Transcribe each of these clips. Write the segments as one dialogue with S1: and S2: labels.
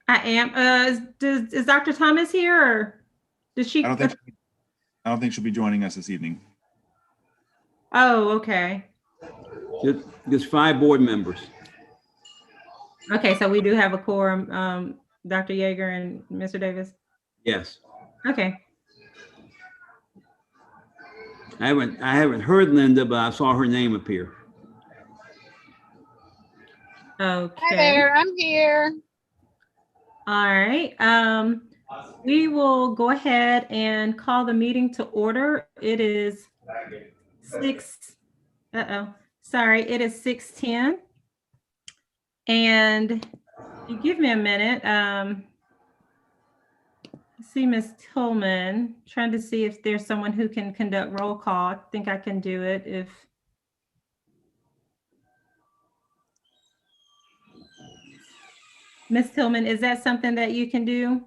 S1: I am. Is Dr. Thomas here, or does she?
S2: I don't think she'll be joining us this evening.
S1: Oh, okay.
S3: There's 5 board members.
S1: Okay, so we do have a quorum, Dr. Yeager and Mr. Davis?
S3: Yes.
S1: Okay.
S3: I haven't heard Linda, but I saw her name appear.
S1: Okay.
S4: Hi there, I'm here.
S1: All right. We will go ahead and call the meeting to order. It is 6:10. And you give me a minute. See Ms. Tillman, trying to see if there's someone who can conduct roll call. I think I can do it if. Ms. Tillman, is that something that you can do?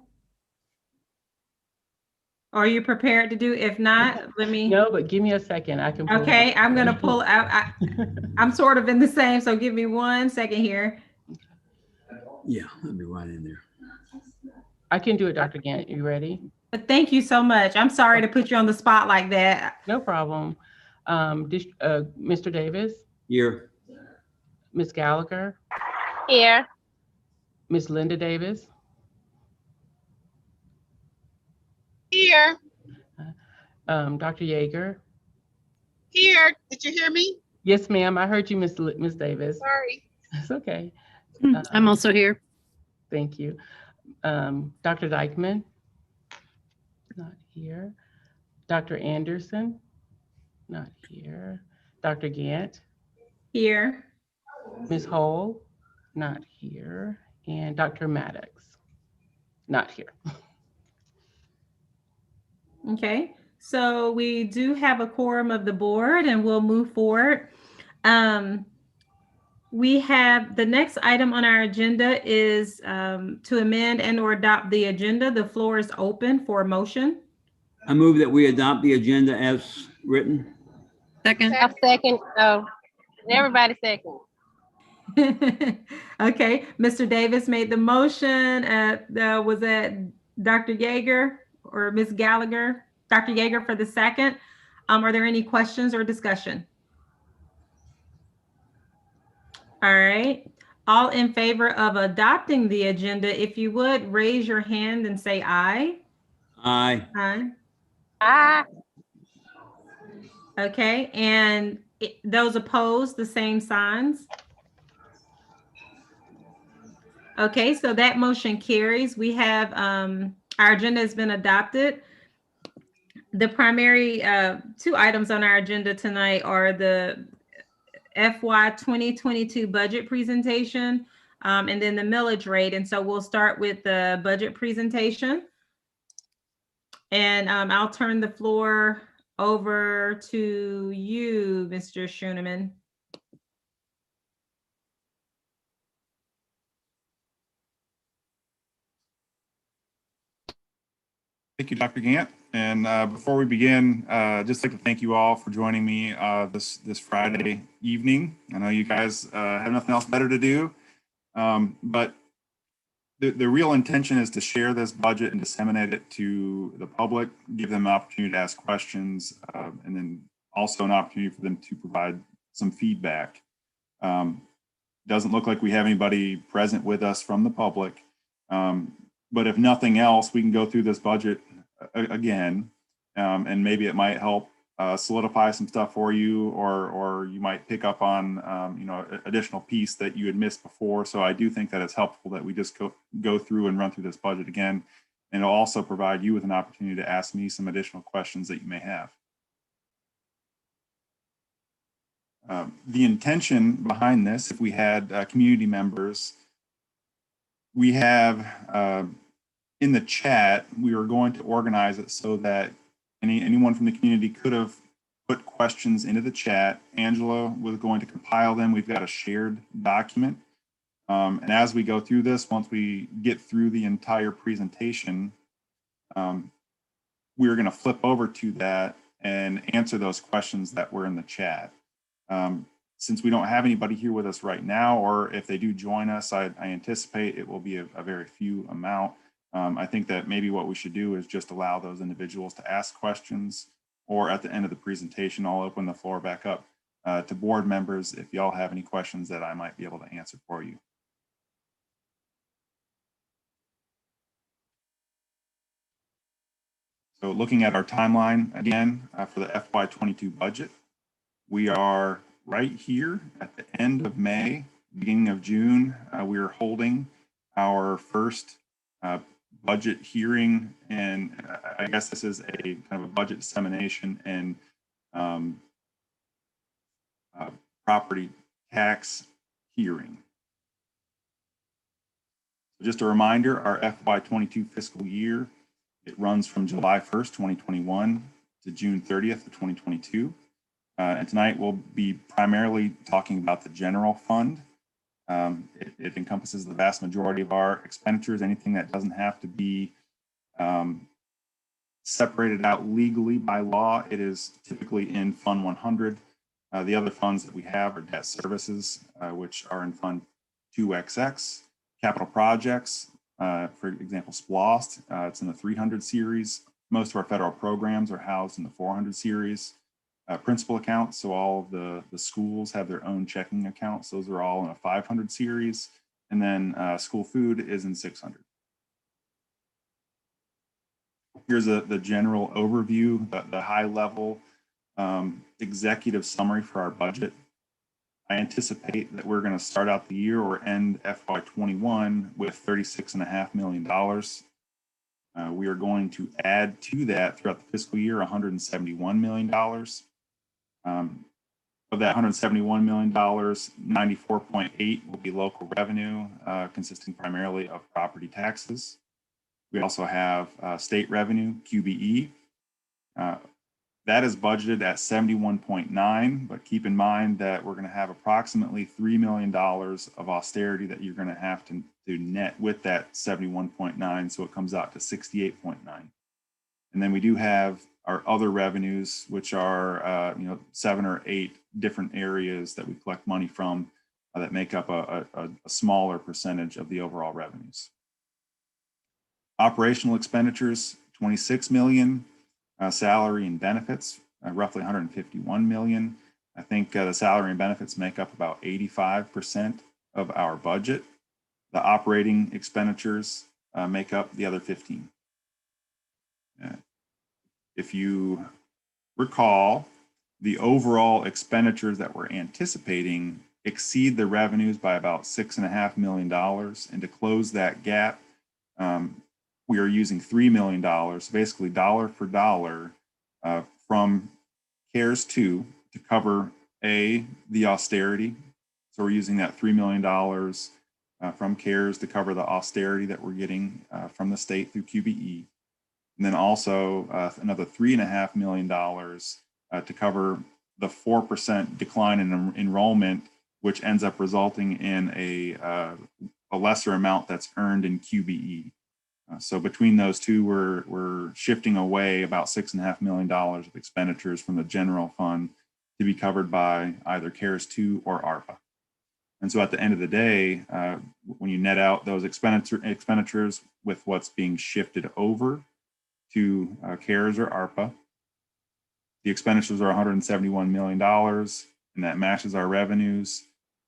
S1: Are you prepared to do? If not, let me.
S5: No, but give me a second. I can pull
S1: Okay,
S5: out.
S1: I'm going to pull out. I'm sort of in the same, so give me 1 second here.
S3: Yeah, let me right in there.
S5: I can do it, Dr. Gant. You ready?
S1: But thank you so much. I'm sorry to put you on the spot like that.
S5: No problem. Mr. Davis,
S3: Here.
S5: Ms. Gallagher,
S4: Here.
S5: Ms. Linda Davis,
S4: Here.
S5: Dr. Yeager.
S4: Here. Did you hear me?
S5: Yes, ma'am. I heard you, Ms. Davis.
S4: Sorry.
S5: It's okay.
S6: I'm also here.
S5: Thank you. Dr. Dykeman, not here. Dr. Anderson, not here. Dr. Gant,
S1: Here.
S5: Ms. Hull, not here. And Dr. Maddox, not here.
S1: Okay, so we do have a quorum of the board and we'll move forward. We have the next item on our agenda is to amend and or adopt the agenda. The floor is open for a motion.
S3: I move that we adopt the agenda as written.
S6: Second.
S4: A second. Oh, everybody second.
S1: Okay, Mr. Davis made the motion. Was that Dr. Yeager or Ms. Gallagher? Dr. Yeager for the second. Are there any questions or discussion? All right. All in favor of adopting the agenda, if you would raise your hand and say aye.
S3: Aye.
S1: Aye.
S4: Aye.
S1: Okay, and those opposed, the same signs. Okay, so that motion carries. We have our agenda has been adopted. The primary 2 items on our agenda tonight are the FY 2022 budget presentation and then the millage rate. And so we'll start with the budget presentation. And I'll turn the floor over to you, Mr. Schoeneman.
S2: Thank you, Dr. Gant. And before we begin, just like to thank you all for joining me this Friday evening. I know you guys have nothing else better to do, but the real intention is to share this budget and disseminate it to the public, give them an opportunity to ask questions, and then also an opportunity for them to provide some feedback. Doesn't look like we have anybody present with us from the public. But if nothing else, we can go through this budget again, and maybe it might help solidify some stuff for you, or you might pick up on additional piece that you had missed before. So I do think that it's helpful that we just go through and run through this budget again, and it'll also provide you with an opportunity to ask me some additional questions that you may have. The intention behind this, if we had community members, we have in the chat, we were going to organize it so that anyone from the community could have put questions into the chat. Angela was going to compile them. We've got a shared document. And as we go through this, once we get through the entire presentation, we're going to flip over to that and answer those questions that were in the chat. since we don't have anybody here with us right now, or if they do join us, I anticipate it will be a very few amount. I think that maybe what we should do is just allow those individuals to ask questions, or at the end of the presentation, I'll open the floor back up to board members if y'all have any questions that I might be able to answer for you. So looking at our timeline again for the FY22 budget, we are right here at the end of May, beginning of June. We are holding our first budget hearing, and I guess this is a kind of a budget dissemination and property tax hearing. Just a reminder, our FY22 fiscal year, it runs from July 1st, 2021 to June 30th of 2022. And tonight we'll be primarily talking about the general fund. It encompasses the vast majority of our expenditures, anything that doesn't have to be separated out legally by law. It is typically in Fund 100. The other funds that we have are debt services, which are in Fund 2XX, capital projects, for example, SPLOST, it's in the 300 series. Most of our federal programs are housed in the 400 series. Principal accounts, so all of the schools have their own checking accounts. Those are all in a 500 series. And then school food is in 600. Here's the general overview, the high level executive summary for our budget. I anticipate that we're going to start out the year or end FY21 with $36.5 million. We are going to add to that throughout the fiscal year $171 million. Of that $171 million, 94.8 will be local revenue, consisting primarily of property taxes. We also have state revenue, QBE. That is budgeted at 71.9, but keep in mind that we're going to have approximately $3 million of austerity that you're going to have to net with that 71.9, so it comes out to 68.9. And then we do have our other revenues, which are 7 or 8 different areas that we collect money from that make up a smaller percentage of the overall revenues. Operational expenditures, 26 million. Salary and benefits, roughly 151 million. I think the salary and benefits make up about 85% of our budget. The operating expenditures make up the other 15. If you recall, the overall expenditures that we're anticipating exceed the revenues by about $6.5 million. And to close that gap, we are using $3 million, basically dollar for dollar, from CARES 2 to cover the austerity. So we're using that $3 million from CARES to cover the austerity that we're getting from the state through QBE. And then also another $3.5 million to cover the 4% decline in enrollment, which ends up resulting in a lesser amount that's earned in QBE. So between those two, we're shifting away about $6.5 million of expenditures from the general fund to be covered by either CARES 2 or ARPA. And so at the end of the day, when you net out those expenditures with what's being shifted over to CARES or ARPA, the expenditures are $171 million, and that matches our revenues.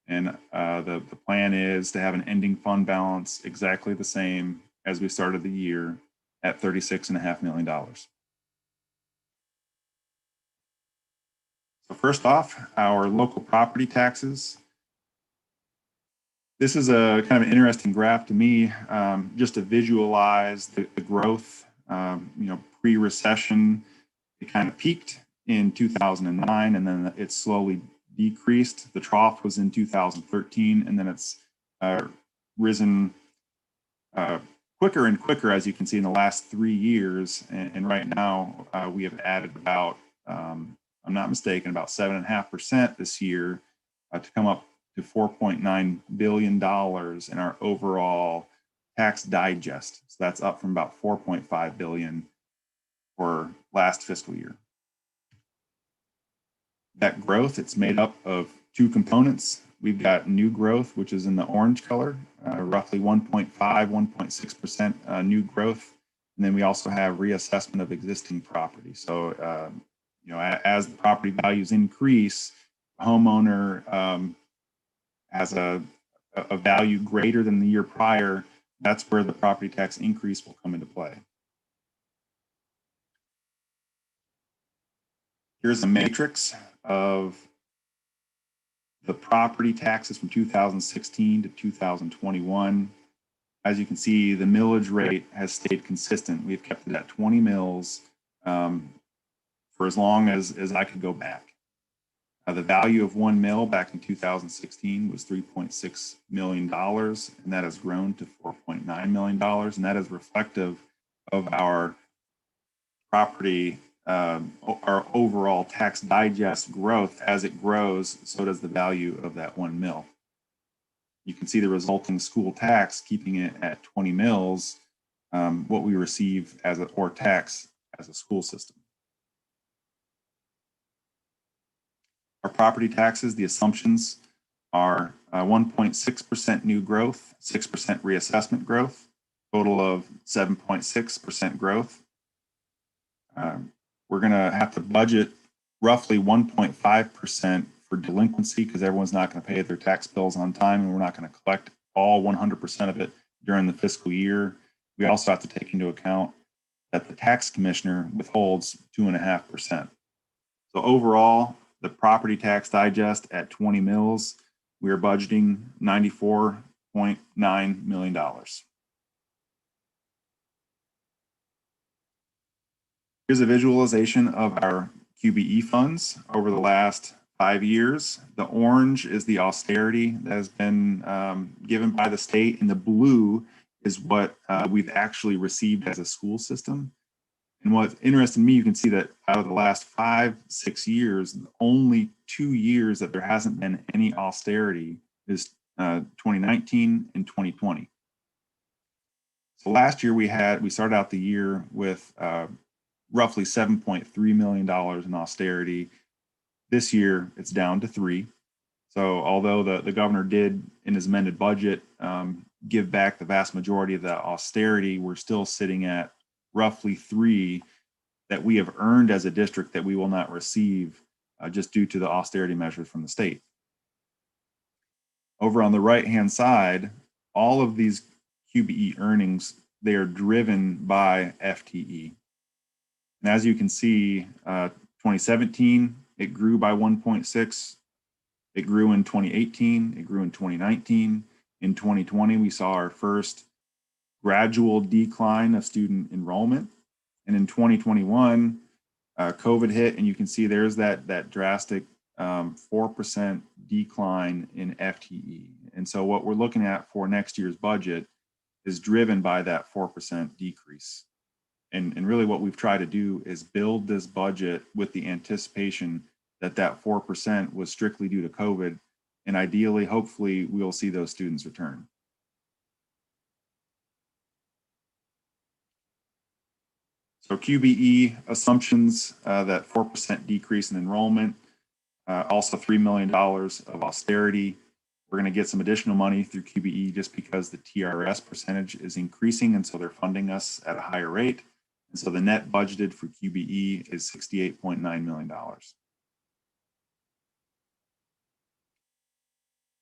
S2: And the plan is to have an ending fund balance exactly the same as we started the year at $36.5 million. So first off, our local property taxes. This is a kind of an interesting graph to me, just to visualize the growth. Pre-recession, it kind of peaked in 2009, and then it slowly decreased. The trough was in 2013, and then it's risen quicker and quicker, as you can see in the last 3 years. And right now we have added about, I'm not mistaken, about 7.5% this year to come up to $4.9 billion in our overall tax digest. So that's up from about 4.5 billion for last fiscal year. That growth, it's made up of two components. We've got new growth, which is in the orange color, roughly 1.5, 1.6% new growth. And then we also have reassessment of existing property. So, you know, as the property values increase, the homeowner has a value greater than the year prior. That's where the property tax increase will come into play. Here's a matrix of the property taxes from 2016 to 2021. As you can see, the millage rate has stayed consistent. We've kept it at 20 mills for as long as I could go back. The value of 1 mill back in 2016 was $3.6 million, and that has grown to $4.9 million, and that is reflective of our property, our overall tax digest growth. As it grows, so does the value of that 1 mill. You can see the resulting school tax, keeping it at 20 mills, what we receive as a or tax as a school system. Our property taxes, the assumptions are 1.6% new growth, 6% reassessment growth, total of 7.6% growth. We're going to have to budget roughly 1.5% for delinquency because everyone's not going to pay their tax bills on time, and we're not going to collect all 100% of it during the fiscal year. We also have to take into account that the tax commissioner withholds 2.5%. So overall, the property tax digest at 20 mills, we are budgeting $94.9 million. Here's a visualization of our QBE funds over the last 5 years. The orange is the austerity that has been given by the state, and the blue is what we've actually received as a school system. And what's interesting to me, you can see that out of the last 5-6 years, only 2 years that there hasn't been any austerity is 2019 and 2020. So last year we started out the year with roughly $7.3 million in austerity. This year it's down to 3. So although the governor did in his amended budget give back the vast majority of that austerity, we're still sitting at roughly 3 that we have earned as a district that we will not receive just due to the austerity measures from the state. Over on the right-hand side, all of these QBE earnings, they are driven by FTE. And as you can see, 2017, it grew by 1.6. It grew in 2018. It grew in 2019. In 2020, we saw our first gradual decline of student enrollment. And in 2021, COVID hit, and you can see there's that drastic 4% decline in FTE. And so what we're looking at for next year's budget is driven by that 4% decrease. And really what we've tried to do is build this budget with the anticipation that 4% was strictly due to COVID. And ideally, hopefully, we'll see those students return. So QBE assumptions, that 4% decrease in enrollment, also $3 million of austerity. We're going to get some additional money through QBE just because the TRS percentage is increasing, and so they're funding us at a higher rate. And so the net budgeted for QBE is $68.9 million.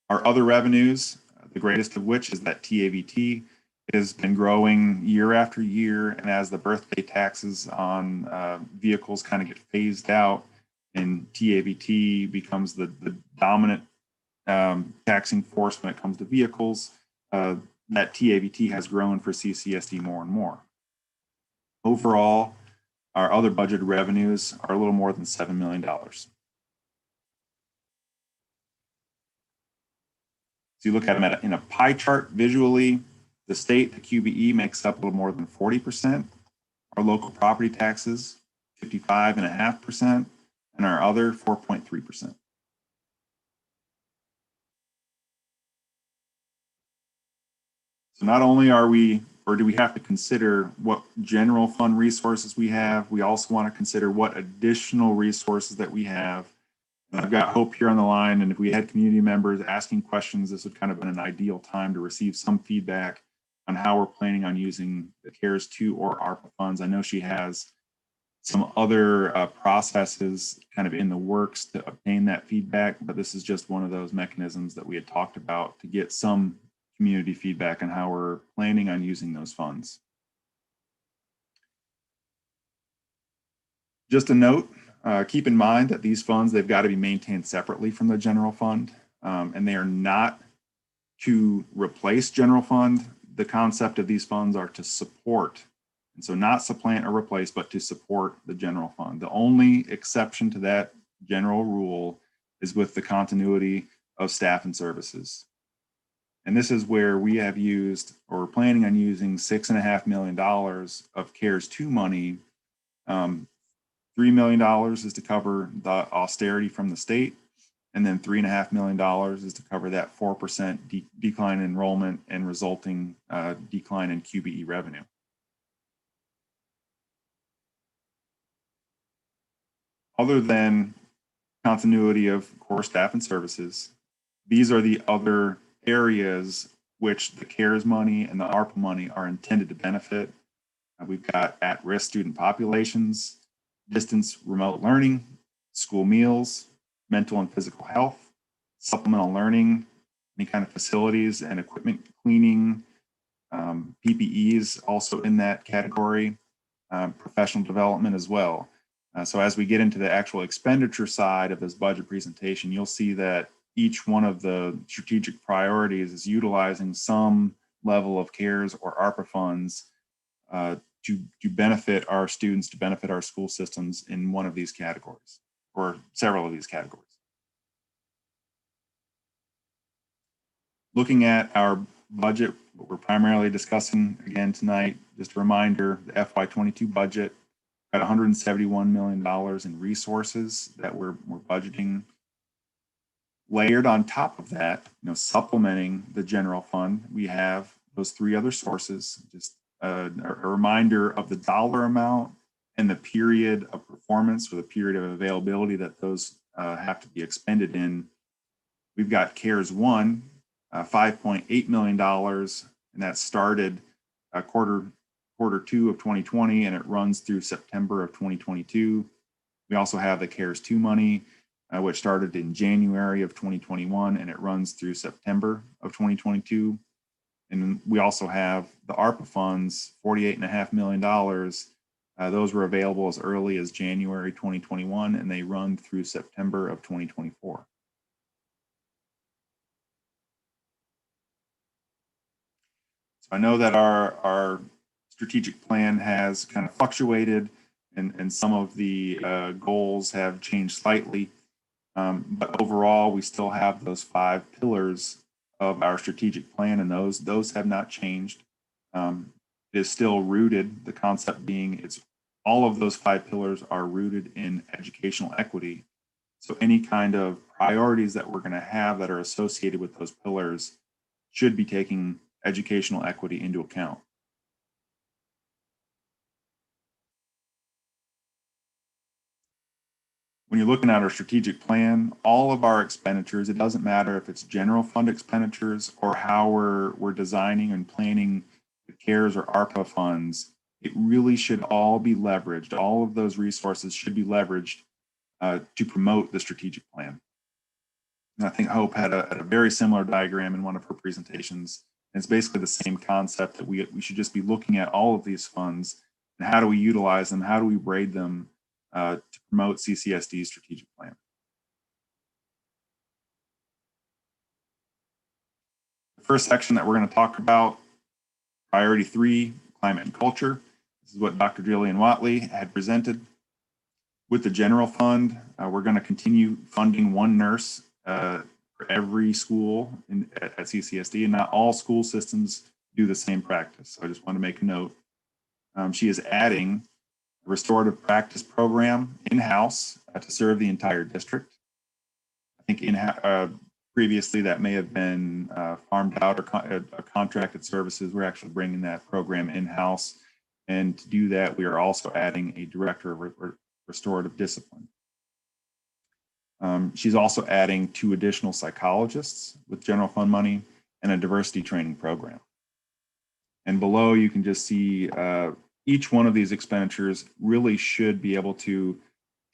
S2: Our other revenues, the greatest of which is that TAVT. It has been growing year after year, and as the birthday taxes on vehicles kind of get phased out and TAVT becomes the dominant taxing force when it comes to vehicles, that TAVT has grown for CCSD more and more. Overall, our other budgeted revenues are a little more than $7 million. So you look at them in a pie chart visually. The state, the QBE, makes up a little more than 40%. Our local property taxes, 55.5%, and our other 4.3%. So not only are we, or do we have to consider what general fund resources we have, we also want to consider what additional resources that we have. I've got Hope here on the line, and if we had community members asking questions, this would kind of been an ideal time to receive some feedback on how we're planning on using the CARES 2 or ARPA funds. I know she has some other processes kind of in the works to obtain that feedback, but this is just one of those mechanisms that we had talked about to get some community feedback on how we're planning on using those funds. Just a note, keep in mind that these funds, they've got to be maintained separately from the general fund, and they are not to replace general fund. The concept of these funds are to support, and so not supplant or replace, but to support the general fund. The only exception to that general rule is with the continuity of staff and services. And this is where we have used, or we're planning on using, $6.5 million of CARES 2 money. $3 million is to cover the austerity from the state, and then $3.5 million is to cover that 4% decline in enrollment and resulting decline in QBE revenue. Other than continuity of core staff and services, these are the other areas which the CARES money and the ARPA money are intended to benefit. We've got at-risk student populations, distance remote learning, school meals, mental and physical health, supplemental learning, any kind of facilities and equipment cleaning, PPEs also in that category, professional development as well. So as we get into the actual expenditure side of this budget presentation, you'll see that each one of the strategic priorities is utilizing some level of CARES or ARPA funds to benefit our students, to benefit our school systems in one of these categories or several of these categories. Looking at our budget, what we're primarily discussing again tonight, just a reminder, the FY22 budget got $171 million in resources that we're budgeting. Layered on top of that, supplementing the general fund, we have those three other sources. Just a reminder of the dollar amount and the period of performance or the period of availability that those have to be expended in. We've got CARES 1, $5.8 million, and that started quarter 2 of 2020, and it runs through September of 2022. We also have the CARES 2 money, which started in January of 2021, and it runs through September of 2022. And we also have the ARPA funds, $48.5 million. Those were available as early as January 2021, and they run through September of 2024. So I know that our strategic plan has kind of fluctuated, and some of the goals have changed slightly. But overall, we still have those 5 pillars of our strategic plan, and those have not changed. It is still rooted, the concept being all of those 5 pillars are rooted in educational equity. So any kind of priorities that we're going to have that are associated with those pillars should be taking educational equity into account. When you're looking at our strategic plan, all of our expenditures, it doesn't matter if it's general fund expenditures or how we're designing and planning the CARES or ARPA funds, it really should all be leveraged. All of those resources should be leveraged to promote the strategic plan. And I think Hope had a very similar diagram in one of her presentations. And it's basically the same concept that we should just be looking at all of these funds and how do we utilize them, how do we braid them to promote CCSD's strategic plan. The first section that we're going to talk about, priority 3, climate and culture. This is what Dr. Jillian Watley had presented. With the general fund, we're going to continue funding 1 nurse for every school at CCSD, and not all school systems do the same practice. So I just want to make a note. She is adding a restorative practice program in-house to serve the entire district. I think previously that may have been farmed out or contracted services. We're actually bringing that program in-house. And to do that, we are also adding a director of restorative discipline. She's also adding 2 additional psychologists with general fund money and a diversity training program. And below, you can just see each one of these expenditures really should be able to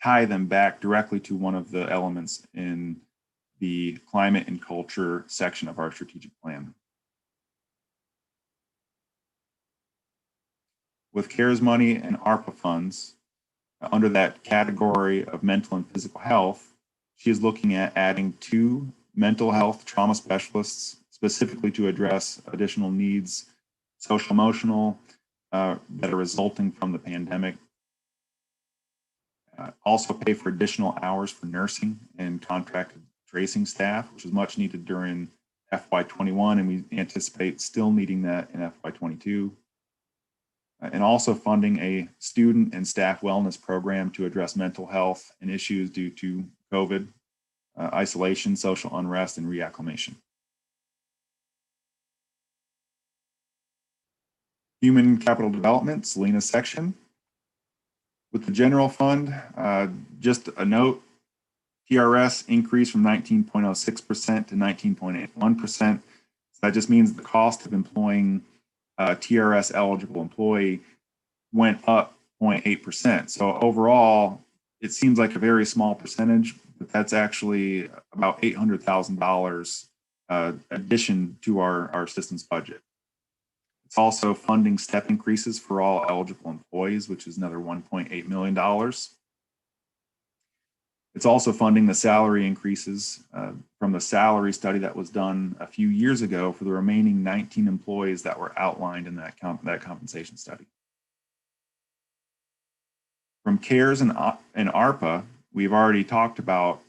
S2: tie them back directly to one of the elements in the climate and culture section of our strategic plan. With CARES money and ARPA funds, under that category of mental and physical health, she is looking at adding 2 mental health trauma specialists specifically to address additional needs, social emotional, that are resulting from the pandemic. Also pay for additional hours for nursing and contracted tracing staff, which is much needed during FY21, and we anticipate still needing that in FY22. And also funding a student and staff wellness program to address mental health and issues due to COVID, isolation, social unrest, and reacclimation. Human capital development, Selena's section. With the general fund, just a note, TRS increased from 19.06% to 19.81%. So that just means the cost of employing a TRS eligible employee went up 0.8%. So overall, it seems like a very small percentage, but that's actually about $800,000 addition to our systems budget. It's also funding step increases for all eligible employees, which is another $1.8 million. It's also funding the salary increases from the salary study that was done a few years ago for the remaining 19 employees that were outlined in that compensation study. From CARES and ARPA, we've already talked about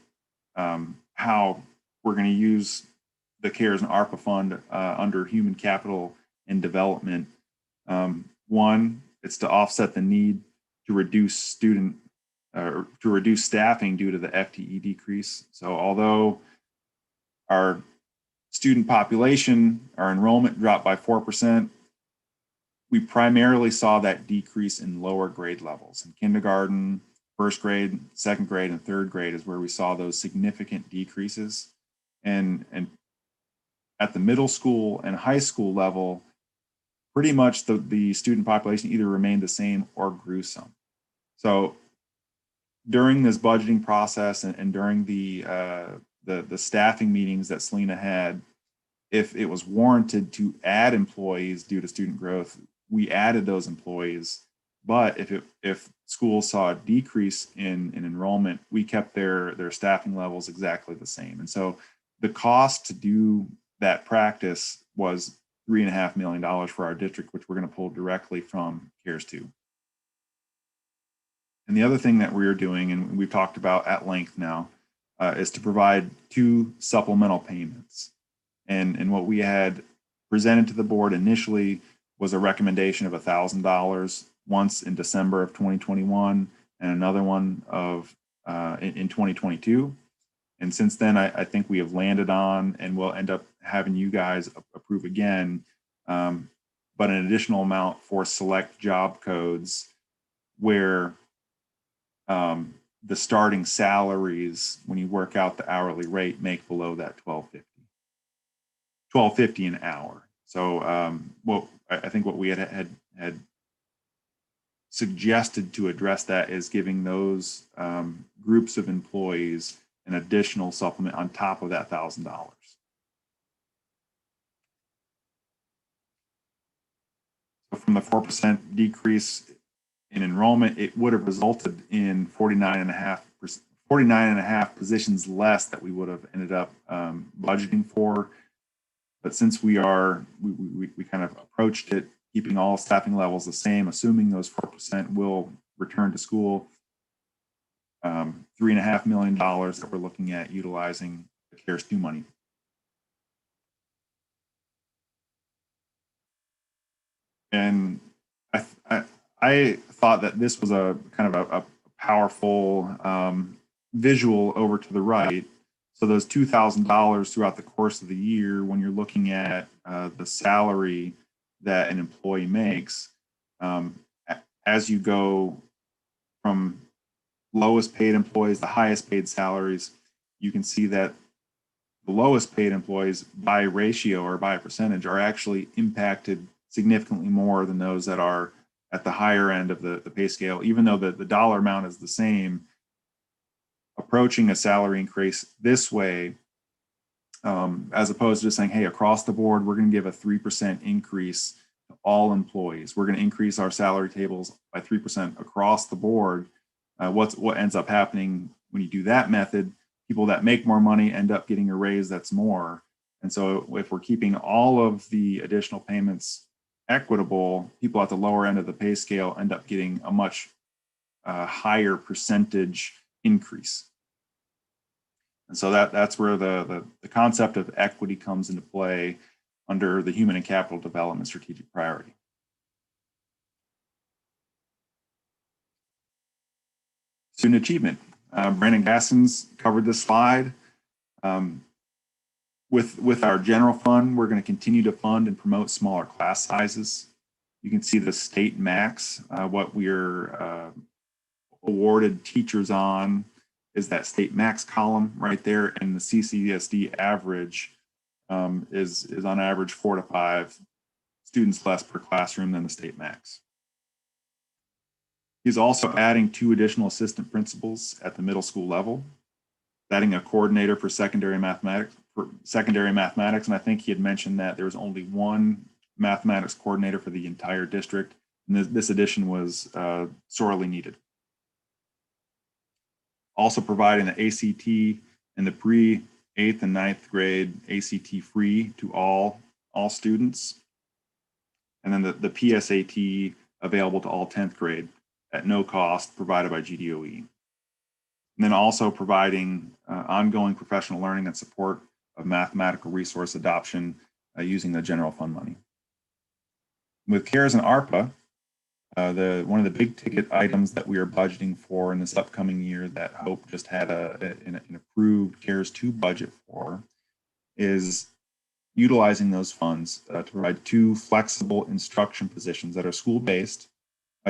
S2: how we're going to use the CARES and ARPA fund under human capital and development. One, it's to offset the need to reduce staffing due to the FTE decrease. So although our student population, our enrollment dropped by 4%, we primarily saw that decrease in lower grade levels. In kindergarten, first grade, second grade, and third grade is where we saw those significant decreases. And at the middle school and high school level, pretty much the student population either remained the same or grew some. So during this budgeting process and during the staffing meetings that Selena had, if it was warranted to add employees due to student growth, we added those employees. But if schools saw a decrease in enrollment, we kept their staffing levels exactly the same. And so the cost to do that practice was $3.5 million for our district, which we're going to pull directly from CARES 2. And the other thing that we're doing, and we've talked about at length now, is to provide 2 supplemental payments. And what we had presented to the board initially was a recommendation of $1,000 once in December of 2021 and another one in 2022. And since then, I think we have landed on, and we'll end up having you guys approve again, but an additional amount for select job codes where the starting salaries, when you work out the hourly rate, make below that $12.50 an hour. So I think what we had suggested to address that is giving those groups of employees an additional supplement on top of that $1,000. So from the 4% decrease in enrollment, it would have resulted in 49.5 positions less that we would have ended up budgeting for. But since we kind of approached it, keeping all staffing levels the same, assuming those 4% will return to school, $3.5 million that we're looking at utilizing the CARES 2 money. And I thought that this was a kind of a powerful visual over to the right. So those $2,000 throughout the course of the year, when you're looking at the salary that an employee makes, as you go from lowest paid employees to highest paid salaries, you can see that the lowest paid employees by ratio or by percentage are actually impacted significantly more than those that are at the higher end of the pay scale, even though the dollar amount is the same. Approaching a salary increase this way, as opposed to just saying, hey, across the board, we're going to give a 3% increase to all employees. We're going to increase our salary tables by 3% across the board. What ends up happening when you do that method, people that make more money end up getting a raise that's more. And so if we're keeping all of the additional payments equitable, people at the lower end of the pay scale end up getting a much higher percentage increase. And so that's where the concept of equity comes into play under the Human and Capital Development Strategic Priority. Student achievement. Brandon Gaskins covered this slide. With our general fund, we're going to continue to fund and promote smaller class sizes. You can see the state max, what we're awarded teachers on is that state max column right there, and the CCSD average is on average 4 to 5 students less per classroom than the state max. He's also adding 2 additional assistant principals at the middle school level, adding a coordinator for secondary mathematics, and I think he had mentioned that there was only 1 mathematics coordinator for the entire district, and this addition was sorely needed. Also providing the ACT and the pre-8th and 9th grade ACT free to all students. And then the PSAT available to all 10th grade at no cost, provided by GDOE. And then also providing ongoing professional learning and support of mathematical resource adoption using the general fund money. With CARES and ARPA, one of the big ticket items that we are budgeting for in this upcoming year that Hope just had an approved CARES 2 budget for is utilizing those funds to provide 2 flexible instruction positions that are school-based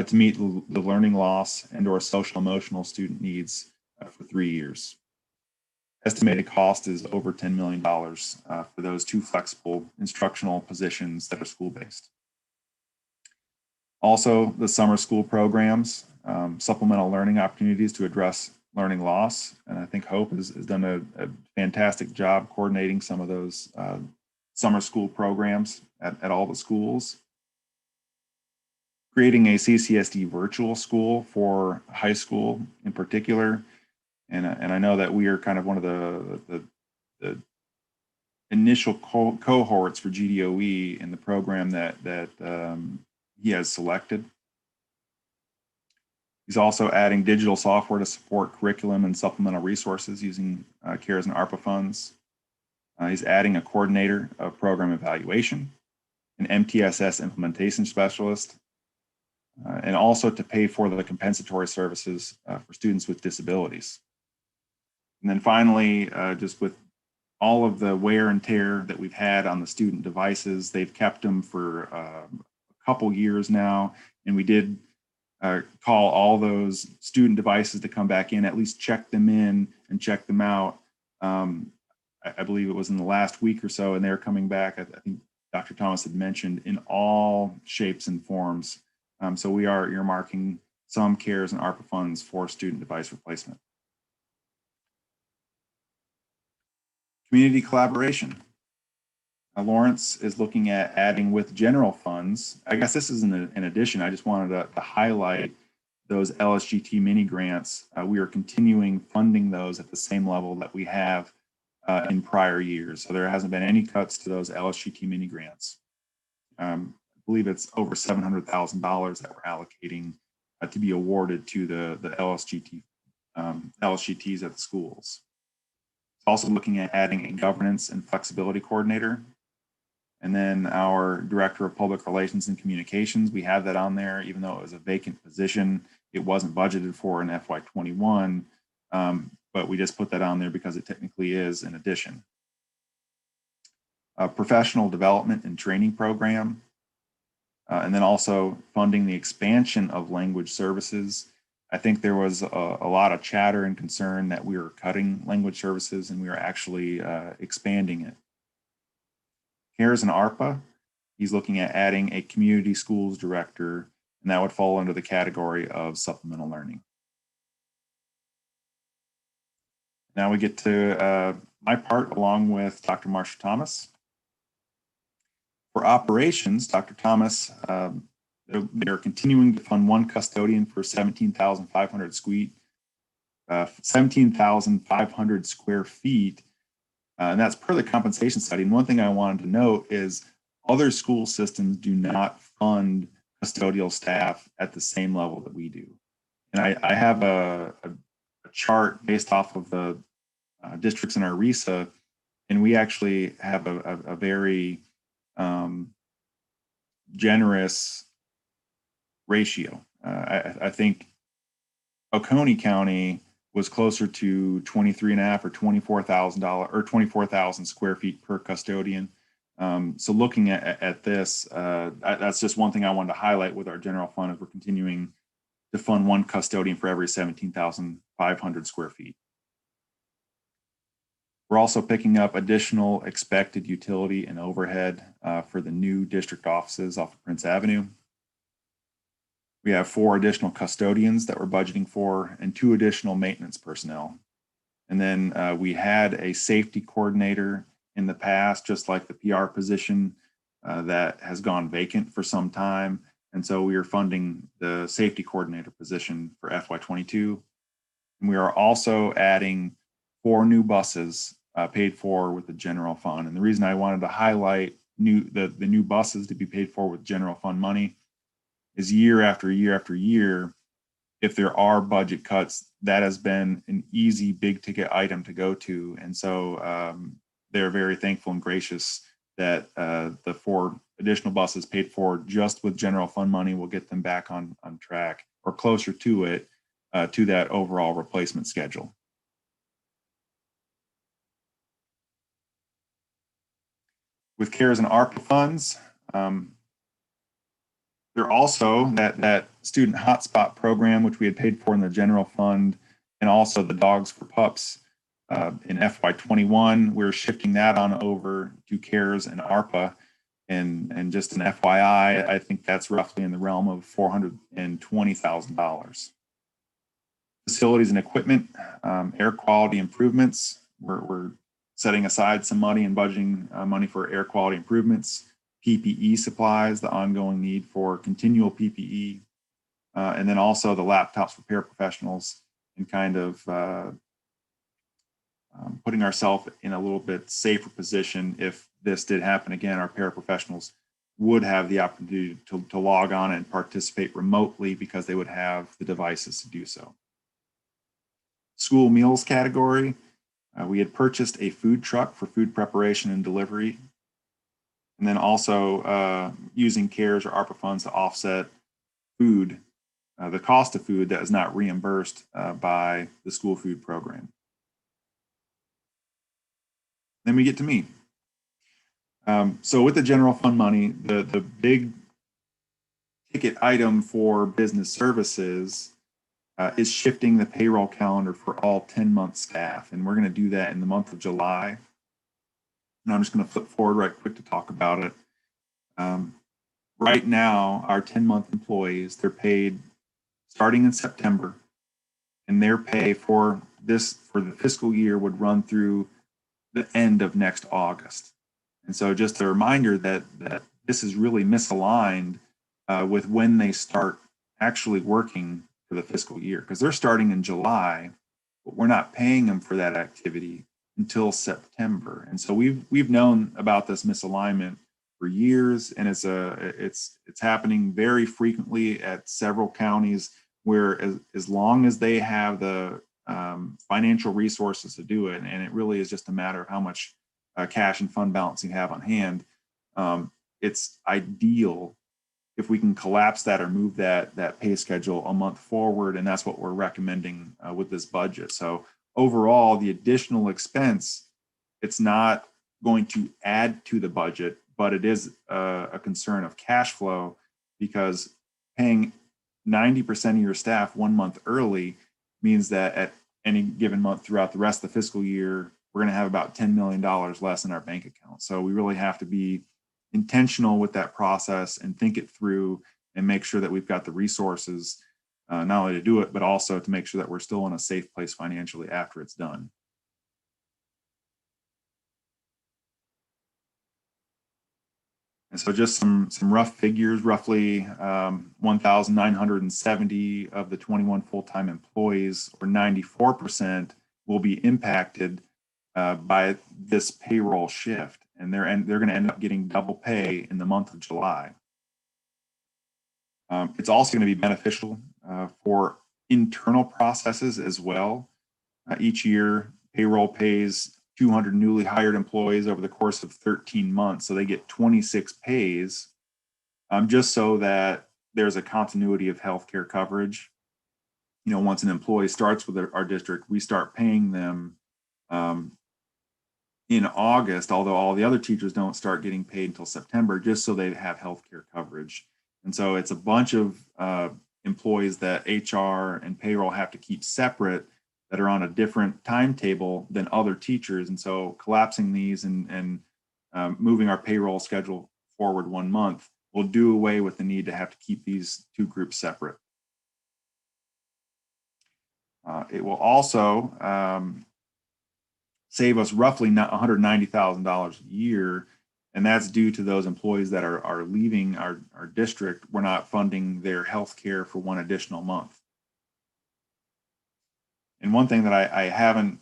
S2: to meet the learning loss and or social emotional student needs for 3 years. Estimated cost is over $10 million for those 2 flexible instructional positions that are school-based. Also, the summer school programs, supplemental learning opportunities to address learning loss. And I think Hope has done a fantastic job coordinating some of those summer school programs at all the schools. Creating a CCSD virtual school for high school in particular. And I know that we are kind of one of the initial cohorts for GDOE in the program that he has selected. He's also adding digital software to support curriculum and supplemental resources using CARES and ARPA funds. He's adding a coordinator of program evaluation, an MTSS implementation specialist, and also to pay for the compensatory services for students with disabilities. And then finally, just with all of the wear and tear that we've had on the student devices, they've kept them for a couple years now, and we did call all those student devices to come back in, at least check them in and check them out. I believe it was in the last week or so, and they're coming back. I think Dr. Thomas had mentioned in all shapes and forms. So we are earmarking some CARES and ARPA funds for student device replacement. Community collaboration. Lawrence is looking at adding with general funds. I guess this is an addition. I just wanted to highlight those LSGT mini grants. We are continuing funding those at the same level that we have in prior years. So there hasn't been any cuts to those LSGT mini grants. I believe it's over $700,000 that we're allocating to be awarded to the LSGTs at the schools. Also looking at adding a governance and flexibility coordinator. And then our director of public relations and communications, we have that on there, even though it was a vacant position. It wasn't budgeted for in FY21, but we just put that on there because it technically is an addition. A professional development and training program, and then also funding the expansion of language services. I think there was a lot of chatter and concern that we were cutting language services and we were actually expanding it. CARES and ARPA, he's looking at adding a community schools director, and that would fall under the category of supplemental learning. Now we get to my part along with Dr. Marsha Thomas. For operations, Dr. Thomas, they're continuing to fund one custodian for 17,500 square feet. And that's per the compensation study. And one thing I wanted to note is other school systems do not fund custodial staff at the same level that we do. And I have a chart based off of the districts in our RESA, and we actually have a very generous ratio. I think Oconee County was closer to 23.5 or $24,000 or 24,000 square feet per custodian. So looking at this, that's just one thing I wanted to highlight with our general fund, is we're continuing to fund one custodian for every 17,500 square feet. We're also picking up additional expected utility and overhead for the new district offices off of Prince Avenue. We have 4 additional custodians that we're budgeting for and 2 additional maintenance personnel. And then we had a safety coordinator in the past, just like the PR position that has gone vacant for some time. And so we are funding the safety coordinator position for FY22. And we are also adding 4 new buses paid for with the general fund. And the reason I wanted to highlight the new buses to be paid for with general fund money is year after year after year, if there are budget cuts, that has been an easy big ticket item to go to. And so they're very thankful and gracious that the 4 additional buses paid for just with general fund money will get them back on track or closer to it, to that overall replacement schedule. With CARES and ARPA funds, there also that student hotspot program, which we had paid for in the general fund, and also the Dogs for Pups in FY21. We're shifting that on over to CARES and ARPA. And just an FYI, I think that's roughly in the realm of $420,000. Facilities and equipment, air quality improvements. We're setting aside some money and budgeting money for air quality improvements. PPE supplies, the ongoing need for continual PPE, and then also the laptops for paraprofessionals, and kind of putting ourselves in a little bit safer position. If this did happen again, our paraprofessionals would have the opportunity to log on and participate remotely because they would have the devices to do so. School meals category, we had purchased a food truck for food preparation and delivery. And then also using CARES or ARPA funds to offset food, the cost of food that is not reimbursed by the school food program. Then we get to me. So with the general fund money, the big ticket item for business services is shifting the payroll calendar for all 10-month staff. And we're going to do that in the month of July. And I'm just going to flip forward right quick to talk about it. Right now, our 10-month employees, they're paid starting in September, and their pay for the fiscal year would run through the end of next August. And so just a reminder that this is really misaligned with when they start actually working for the fiscal year, because they're starting in July, but we're not paying them for that activity until September. And so we've known about this misalignment for years, and it's happening very frequently at several counties, where as long as they have the financial resources to do it, and it really is just a matter of how much cash and fund balance you have on hand, it's ideal if we can collapse that or move that pay schedule a month forward, and that's what we're recommending with this budget. So overall, the additional expense, it's not going to add to the budget, but it is a concern of cash flow, because paying 90% of your staff 1 month early means that at any given month throughout the rest of the fiscal year, we're going to have about $10 million less in our bank account. So we really have to be intentional with that process and think it through and make sure that we've got the resources not only to do it, but also to make sure that we're still in a safe place financially after it's done. And so just some rough figures, roughly 1,970 of the 21 full-time employees, or 94%, will be impacted by this payroll shift. And they're going to end up getting double pay in the month of July. It's also going to be beneficial for internal processes as well. Each year, payroll pays 200 newly hired employees over the course of 13 months. So they get 26 pays just so that there's a continuity of healthcare coverage. You know, once an employee starts with our district, we start paying them in August, although all the other teachers don't start getting paid until September, just so they have healthcare coverage. And so it's a bunch of employees that HR and payroll have to keep separate that are on a different timetable than other teachers. And so collapsing these and moving our payroll schedule forward 1 month will do away with the need to have to keep these two groups separate. It will also save us roughly $190,000 a year, and that's due to those employees that are leaving our district. We're not funding their health care for one additional month. And one thing that I haven't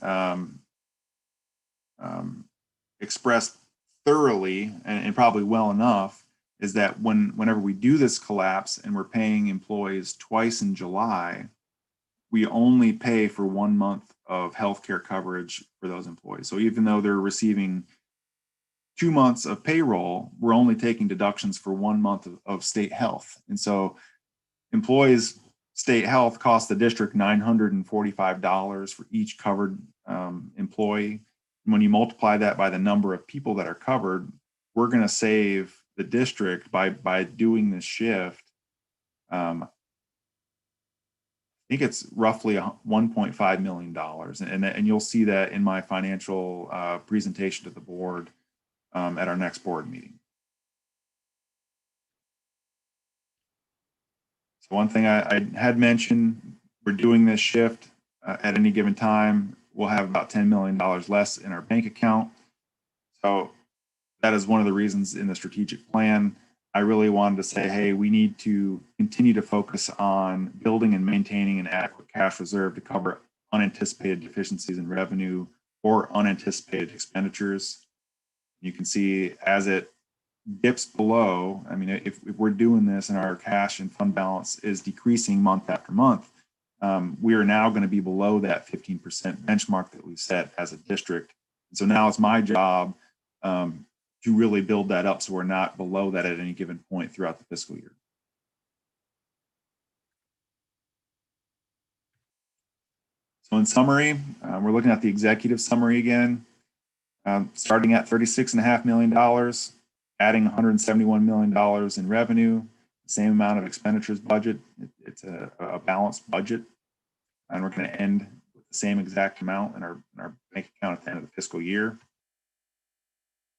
S2: expressed thoroughly and probably well enough is that whenever we do this collapse and we're paying employees twice in July, we only pay for 1 month of healthcare coverage for those employees. So even though they're receiving 2 months of payroll, we're only taking deductions for 1 month of state health. And so employees' state health costs the district $945 for each covered employee. And when you multiply that by the number of people that are covered, we're going to save the district by doing this shift. I think it's roughly $1.5 million. And you'll see that in my financial presentation to the board at our next board meeting. So one thing I had mentioned, we're doing this shift at any given time. We'll have about $10 million less in our bank account. So that is one of the reasons in the strategic plan, I really wanted to say, hey, we need to continue to focus on building and maintaining an adequate cash reserve to cover unanticipated deficiencies in revenue or unanticipated expenditures. You can see as it dips below, I mean, if we're doing this and our cash and fund balance is decreasing month after month, we are now going to be below that 15% benchmark that we've set as a district. And so now it's my job to really build that up so we're not below that at any given point throughout the fiscal year. So in summary, we're looking at the executive summary again, starting at $36.5 million, adding $171 million in revenue, same amount of expenditures budget. It's a balanced budget, and we're going to end with the same exact amount in our bank account at the end of the fiscal year.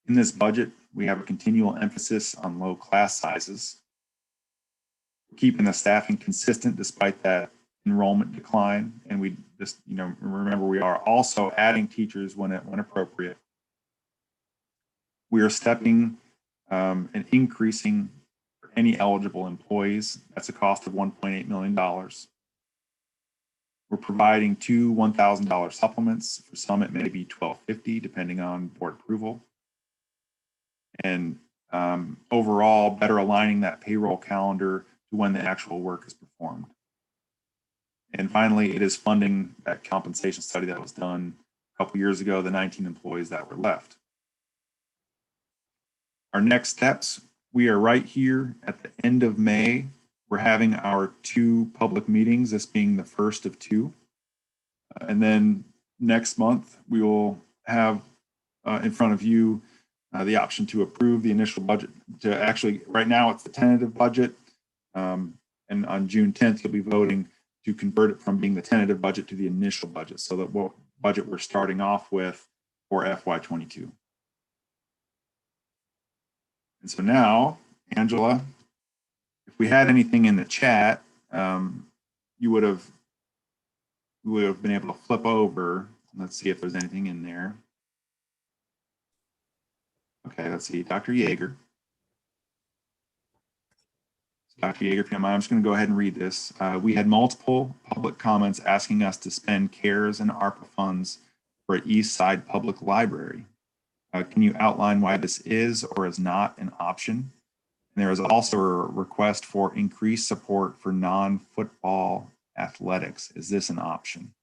S2: In this budget, we have a continual emphasis on low class sizes. We're keeping the staffing consistent despite that enrollment decline, and we just, remember we are also adding teachers when appropriate. We are stepping and increasing for any eligible employees. That's a cost of $1.8 million. We're providing 2 $1,000 supplements. For some, it may be $1,250, depending on board approval. And overall, better aligning that payroll calendar to when the actual work is performed. And finally, it is funding that compensation study that was done a couple years ago, the 19 employees that were left. Our next steps, we are right here at the end of May. We're having our 2 public meetings, this being the first of 2. And then next month, we will have in front of you the option to approve the initial budget. To actually, right now, it's the tentative budget. And And on June 10th, you'll be voting to convert it from being the tentative budget to the initial budget. So that what budget we're starting off with for FY22. And so now, Angela, if we had anything in the chat, you would have been able to flip over. Let's see if there's anything in there. Okay, let's see, Dr. Yeager. Dr. Yeager, if you don't mind, I'm just going to go ahead and read this. We had multiple public comments asking us to spend CARES and ARPA funds for East Side Public Library. Can you outline why this is or is not an option? And there is also a request for increased support for non-football athletics. Is this an option?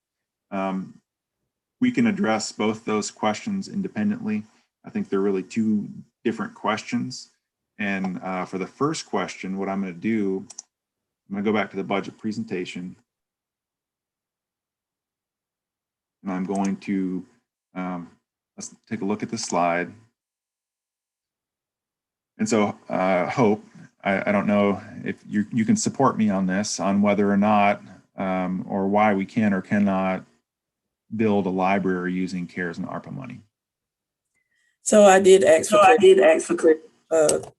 S2: We can address both those questions independently. I think they're really two different questions. And for the first question, what I'm going to do, I'm going to go back to the budget presentation. And I'm going to, let's take a look at the slide. And so Hope, I don't know if you can support me on this, on whether or not, or why we can or cannot build a library using CARES and ARPA money.
S7: So I did ask for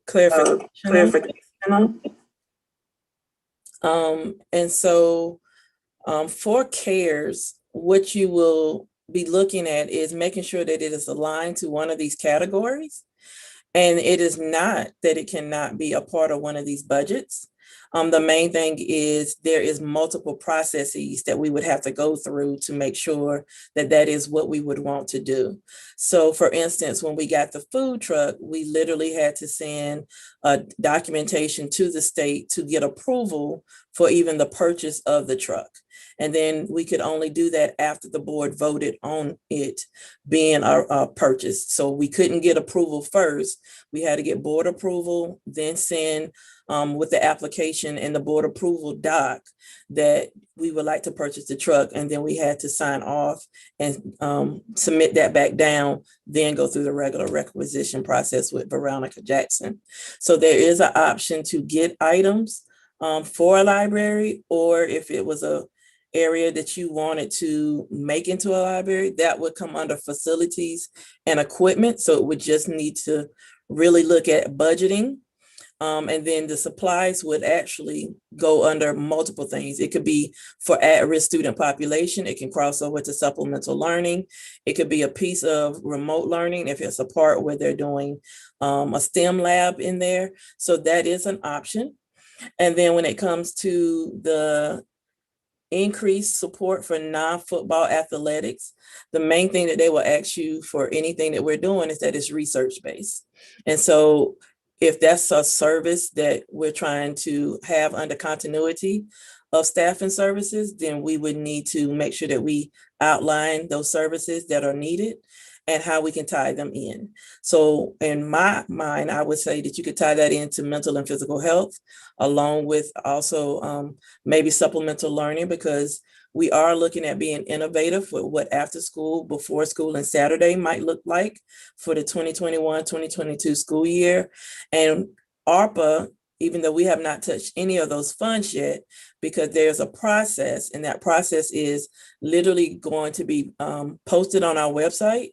S7: clarification. And so for CARES, what you will be looking at is making sure that it is aligned to one of these categories. And it is not that it cannot be a part of one of these budgets. The main thing is there is multiple processes that we would have to go through to make sure that that is what we would want to do. So for instance, when we got the food truck, we literally had to send documentation to the state to get approval for even the purchase of the truck. And then we could only do that after the board voted on it being our purchase. So we couldn't get approval first. We had to get board approval, then send with the application and the board approval doc that we would like to purchase the truck. And then we had to sign off and submit that back down, then go through the regular requisition process with Veronica Jackson. So there is an option to get items for a library, or if it was a area that you wanted to make into a library, that would come under facilities and equipment. So it would just need to really look at budgeting. And then the supplies would actually go under multiple things. It could be for at-risk student population. It can cross over to supplemental learning. It could be a piece of remote learning if it's a part where they're doing a STEM lab in there. So that is an option. And then when it comes to the increased support for non-football athletics, the main thing that they will ask you for anything that we're doing is that it's research-based. And so if that's a service that we're trying to have under continuity of staff and services, then we would need to make sure that we outline those services that are needed and how we can tie them in. So in my mind, I would say that you could tie that into mental and physical health, along with also maybe supplemental learning, because we are looking at being innovative with what after school, before school, and Saturday might look like for the 2021-2022 school year. And ARPA, even though we have not touched any of those funds yet, because there's a process, and that process is literally going to be posted on our website.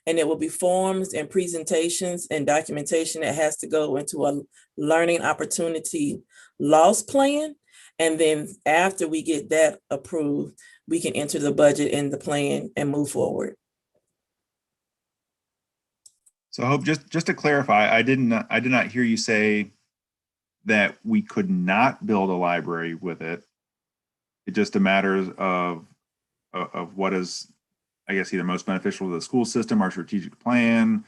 S7: And it will be forms and presentations and documentation that has to go into a learning opportunity loss plan. And then after we get that approved, we can enter the budget and the plan and move forward.
S2: So Hope, just to clarify, I did not hear you say that we could not build a library with it. It's just a matter of what is, I guess, either most beneficial to the school system, our strategic plan,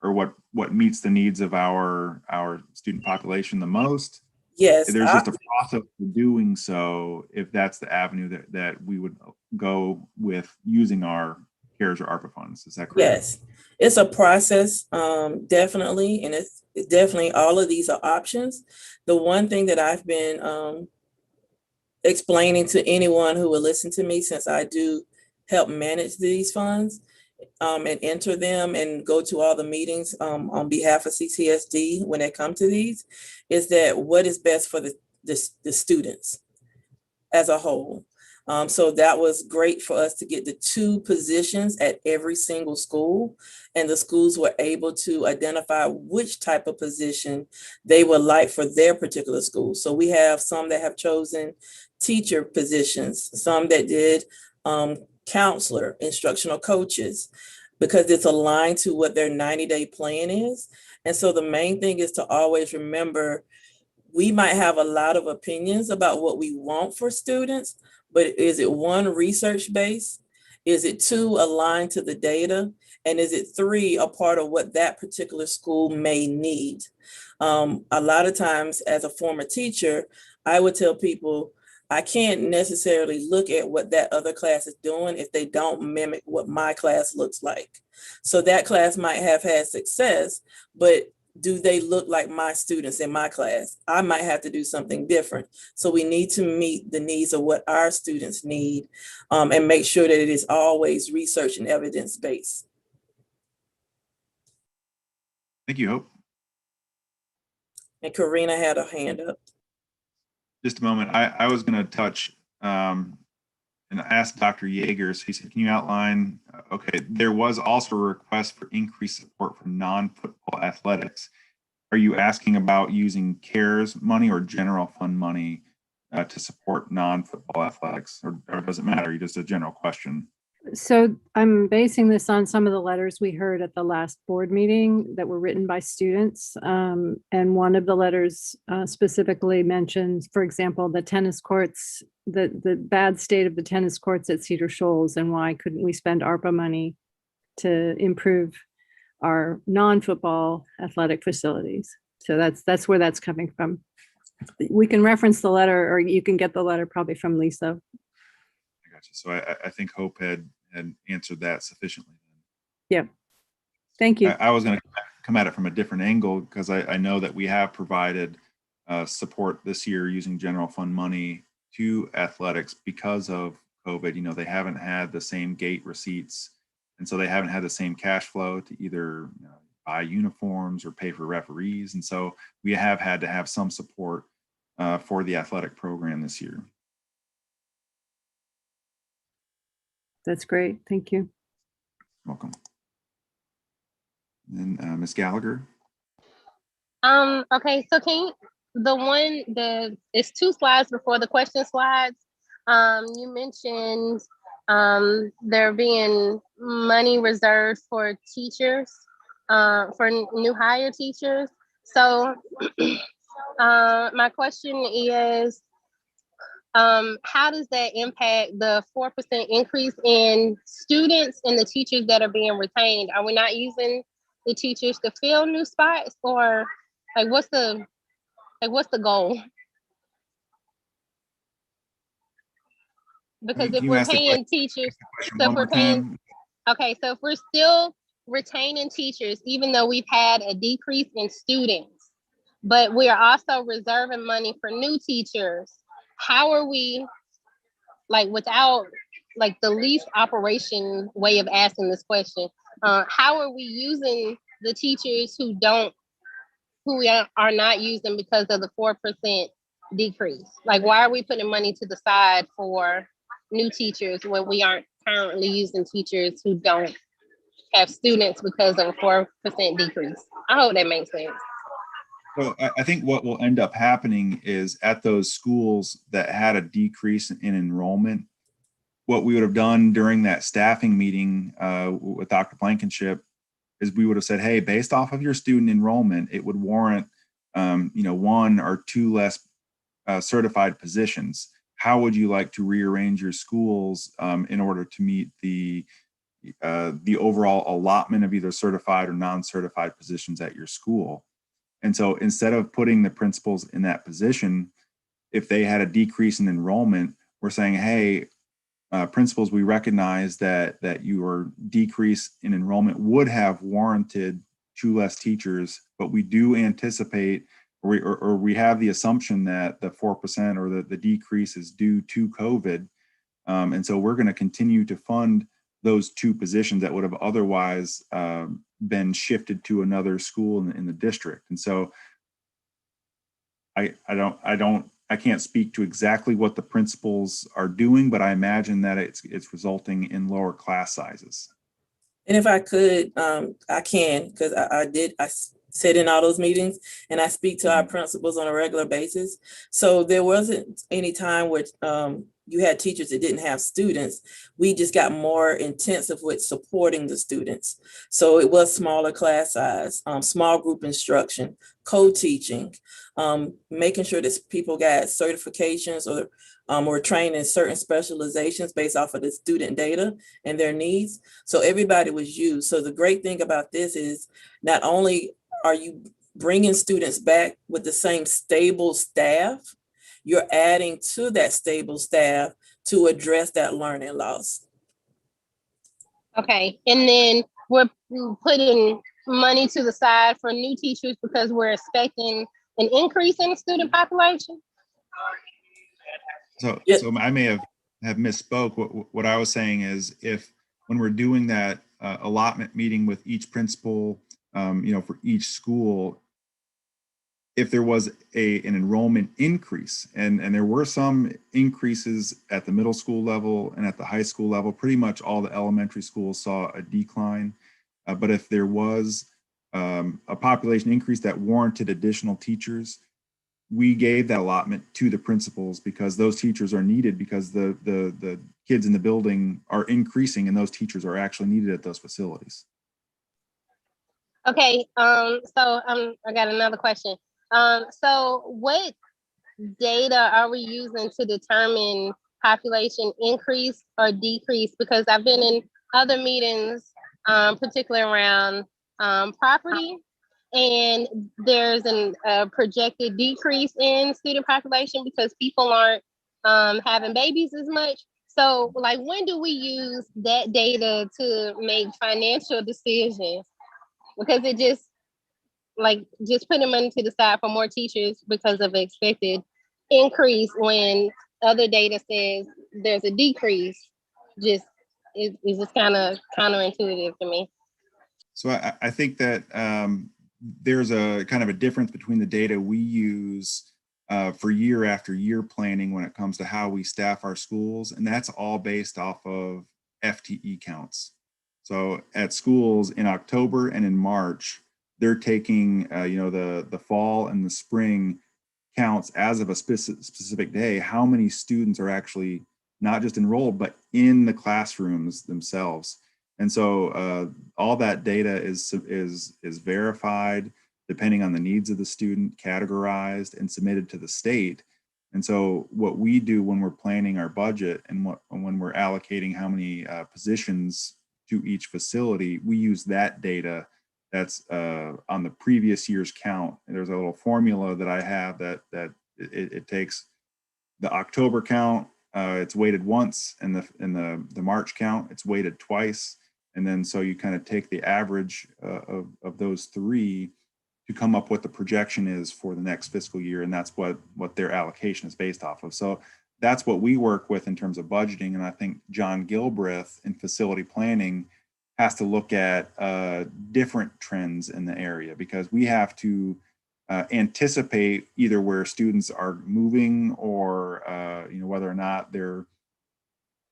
S2: or what meets the needs of our student population the most.
S7: Yes.
S2: There's just a process for doing so if that's the avenue that we would go with using our CARES or ARPA funds. Is that correct?
S7: Yes, it's a process, definitely. And it's definitely, all of these are options. The one thing that I've been explaining to anyone who will listen to me, since I do help manage these funds and enter them and go to all the meetings on behalf of CCSD when they come to these, is that what is best for the the students as a whole. So that was great for us to get the 2 positions at every single school, and the schools were able to identify which type of position they would like for their particular school. So we have some that have chosen teacher positions, some that did counselor, instructional coaches, because it's aligned to what their 90-day plan is. And so the main thing is to always remember, we might have a lot of opinions about what we want for students, but is it 1, research-based? Is it 2, aligned to the data? And is it 3, a part of what that particular school may need? A lot of times as a former teacher, I would tell people, I can't necessarily look at what that other class is doing if they don't mimic what my class looks like. So that class might have had success, but do they look like my students in my class? I might have to do something different. So we need to meet the needs of what our students need, and make sure that it is always research and evidence-based.
S2: Thank you, Hope.
S7: And Karina had her hand up.
S2: Just a moment. I was going to touch and ask Dr. Yeagers. He said, can you outline, okay, there was also a request for increased support for non-football athletics. Are you asking about using CARES money or general fund money to support non-football athletics, or does it matter? Just a general question.
S6: So I'm basing this on some of the letters we heard at the last board meeting that were written by students. And one of the letters specifically mentions, for example, the tennis courts, the bad state of the tennis courts at Cedar Shoals, and why couldn't we spend ARPA money to improve our non-football athletic facilities. So that's where that's coming from. We can reference the letter, or you can get the letter probably from Lisa.
S2: I got you. So I think Hope had answered that sufficiently.
S6: Yeah. Thank you.
S2: I was going to come at it from a different angle, because I know that we have provided support this year using general fund money to athletics because of COVID. You know, they haven't had the same gate receipts, and so they haven't had the same cash flow to either buy uniforms or pay for referees. And so we have had to have some support for the athletic program this year.
S6: That's great. Thank you.
S2: Welcome. And Ms. Gallagher.
S4: Okay, so it's 2 slides before the question slides. You mentioned there being money reserved for teachers, for new hire teachers. So my question is, how does that impact the 4% increase in students and the teachers that are being retained? Are we not using the teachers to fill new spots, or what's the goal? Because if we're paying teachers, so if we're paying, okay, so if we're still retaining teachers, even though we've had a decrease in students, but we are also reserving money for new teachers, how are we, without the least operation way of asking this question, how are we using the teachers who we are not using because of the 4% decrease? Why are we putting money to the side for new teachers when we aren't currently using teachers who don't have students because of a 4% decrease? I hope that makes sense.
S2: So I think what will end up happening is, at those schools that had a decrease in enrollment, what we would have done during that staffing meeting with Dr. Blankenship is we would have said, hey, based off of your student enrollment, it would warrant 1 or 2 less certified positions. How would you like to rearrange your schools in order to meet the overall allotment of either certified or non-certified positions at your school? And so instead of putting the principals in that position, if they had a decrease in enrollment, we're saying, hey, principals, we recognize that your decrease in enrollment would have warranted 2 less teachers, but we do anticipate, or we have the assumption that the 4% or the decrease is due to COVID. And so we're going to continue to fund those 2 positions that would have otherwise been shifted to another school in the district. And so I don't can't speak to exactly what the principals are doing, but I imagine that it's resulting in lower class sizes.
S7: And if I could, I can, because I sit in all those meetings and I speak to our principals on a regular basis. So there wasn't any time where you had teachers that didn't have students. We just got more intensive with supporting the students. So it was smaller class size, small group instruction, co-teaching, making sure that people got certifications or were trained in certain specializations based off of the student data and their needs. So everybody was used. So the great thing about this is not only are you bringing students back with the same stable staff, you're adding to that stable staff to address that learning loss.
S4: Okay, and then we're putting money to the side for new teachers because we're expecting an increase in the student population.
S2: So,
S7: Yes.
S2: so I may have misspoke. What I was saying is, if when we're doing that allotment meeting with each principal, for each school, if there was an enrollment increase, and there were some increases at the middle school level and at the high school level, pretty much all the elementary schools saw a decline. But if there was a population increase that warranted additional teachers, we gave that allotment to the principals because those teachers are needed because the kids in the building are increasing and those teachers are actually needed at those facilities.
S4: Okay, so I got another question. So what data are we using to determine population increase or decrease? Because I've been in other meetings, particularly around property, and there's a projected decrease in student population because people aren't having babies as much. So like, when do we use that data to make financial decisions? Because it just putting money to the side for more teachers because of expected increase when other data says there's a decrease is just kind of counterintuitive to me.
S2: So I think that there's a kind of a difference between the data we use for year after year planning when it comes to how we staff our schools, and that's all based off of FTE counts. So at schools in October and in March, they're taking the fall and the spring counts as of a specific day, how many students are actually not just enrolled, but in the classrooms themselves. And so all that data is verified depending on the needs of the student, categorized and submitted to the state. And so what we do when we're planning our budget and when we're allocating how many positions to each facility, we use that data that's on the previous year's count. And there's a little formula that I have that it takes the October count, it's weighted once, and the March count, it's weighted twice. And then so you kind of take the average of those three to come up what the projection is for the next fiscal year. And that's what their allocation is based off of. So that's what we work with in terms of budgeting. And I think John Gilbreth in facility planning has to look at different trends in the area because we have to anticipate either where students are moving or whether or not there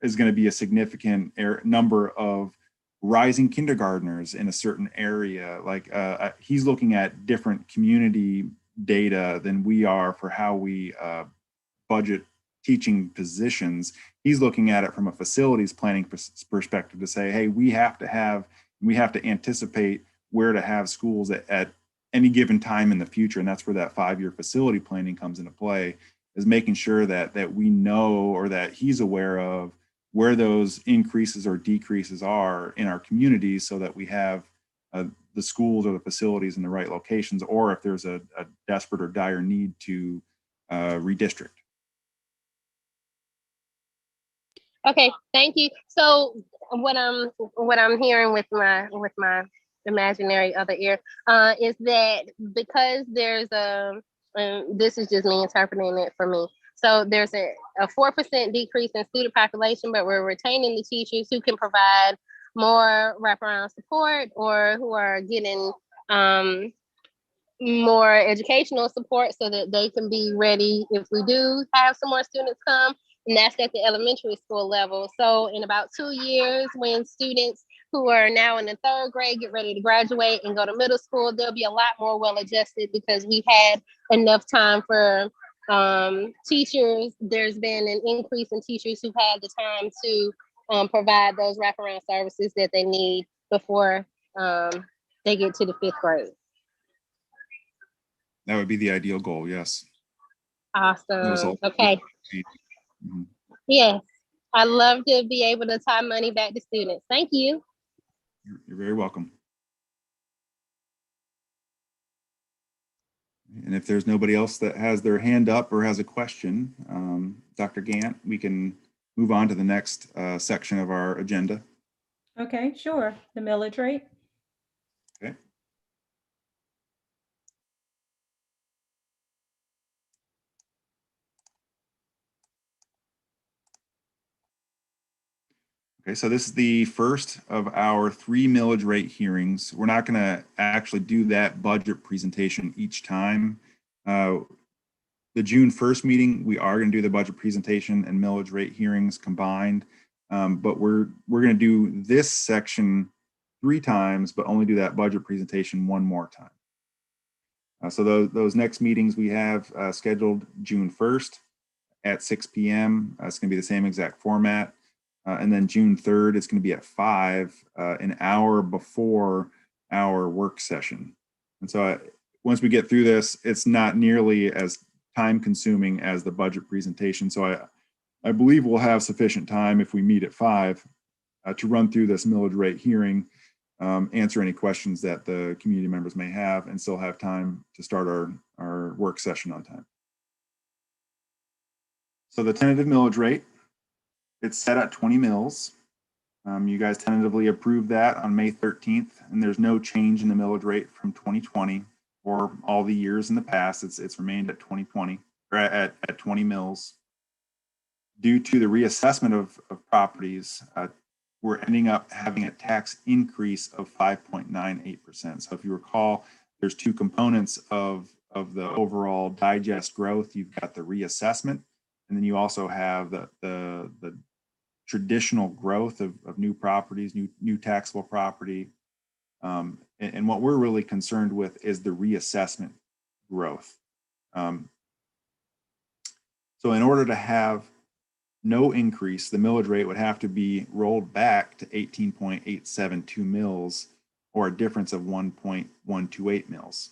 S2: is going to be a significant number of rising kindergartners in a certain area. Like he's looking at different community data than we are for how we budget teaching positions. He's looking at it from a facilities planning perspective to say, hey, we have to anticipate where to have schools at any given time in the future. And that's where that 5-year facility planning comes into play, is making sure that we know, or that he's aware of, where those increases or decreases are in our communities so that we have the schools or the facilities in the right locations, or if there's a desperate or dire need to redistrict.
S4: Okay, thank you. So what I'm hearing with my imaginary other ear is that because there's this is just me interpreting it for me. So there's a 4% decrease in student population, but we're retaining the teachers who can provide more wraparound support or who are getting more educational support so that they can be ready if we do have some more students come, and that's at the elementary school level. So in about 2 years, when students who are now in the 3rd grade get ready to graduate and go to middle school, they'll be a lot more well adjusted because we had enough time for teachers. There's been an increase in teachers who've had the time to provide those wraparound services that they need before they get to the 5th grade.
S2: That would be the ideal goal, yes.
S4: Awesome. Okay.
S2: Mm-hmm.
S4: Yes. I love to be able to tie money back to students. Thank you.
S2: You're very welcome. And if there's nobody else that has their hand up or has a question, Dr. Gant, we can move on to the next section of our agenda.
S1: Okay, sure. The millage rate.
S2: Okay. Okay, so this is the first of our 3 millage rate hearings. We're not going to actually do that budget presentation each time. The June 1st meeting, we are going to do the budget presentation and millage rate hearings combined, but we're going to do this section 3 times, but only do that budget presentation 1 more time. So those next meetings we have scheduled June 1st at 6 p.m. It's going to be the same exact format. And then June 3rd, it's going to be at 5, an hour before our work session. And so once we get through this, it's not nearly as time consuming as the budget presentation. So I believe we'll have sufficient time if we meet at 5 to run through this millage rate hearing, answer any questions that the community members may have, and still have time to start our work session on time. So the tentative millage rate, it's set at 20 mills. You guys tentatively approved that on May 13th, and there's no change in the millage rate from 2020 or all the years in the past. It's remained at 2020 or at 20 mills. Due to the reassessment of properties, we're ending up having a tax increase of 5.98%. So if you recall, there's 2 components of the overall digest growth. You've got the reassessment, and then you also have the traditional growth of new properties, new taxable property. And what we're really concerned with is the reassessment growth. So in order to have no increase, the millage rate would have to be rolled back to 18.872 mills, or a difference of 1.128 mills.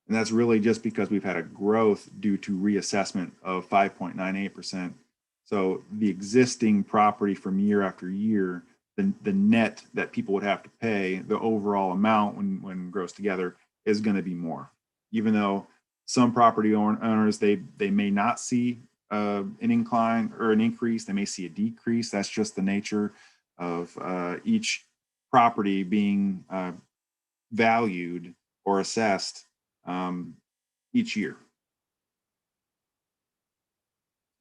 S2: And that's really just because we've had a growth due to reassessment of 5.98%. So the existing property from year after year, the net that people would have to pay, the overall amount when grossed together, is going to be more. Even though some property owners, they may not see an incline or an increase, they may see a decrease. That's just the nature of each property being valued or assessed each year.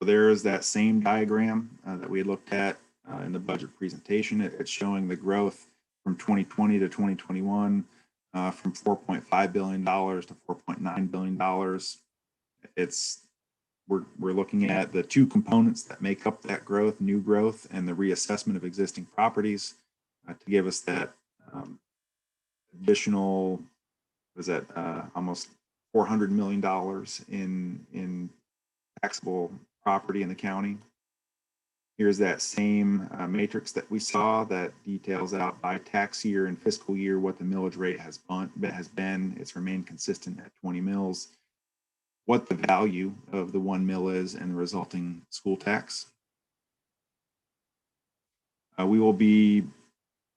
S2: So there is that same diagram that we looked at in the budget presentation. It's showing the growth from 2020 to 2021 from $4.5 billion to $4.9 billion. We're looking at the 2 components that make up that growth, new growth, and the reassessment of existing properties to give us that additional, almost $400 million in taxable property in the county. Here's that same matrix that we saw that details out by tax year and fiscal year what the millage rate has been. It's remained consistent at 20 mills. What the value of the 1 mill is and the resulting school tax. We will be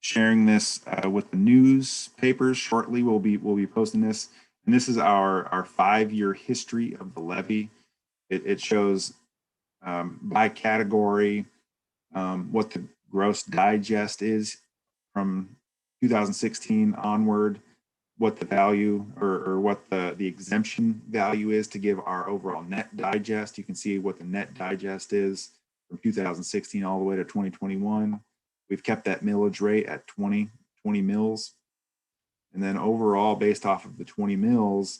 S2: sharing this with the newspapers shortly. We'll be posting this, and this is our 5-year history of the levy. It shows by category what the gross digest is from 2016 onward, what the value or what the exemption value is to give our overall net digest. You can see what the net digest is from 2016 all the way to 2021. We've kept that millage rate at 20 mills. And then overall, based off of the 20 mils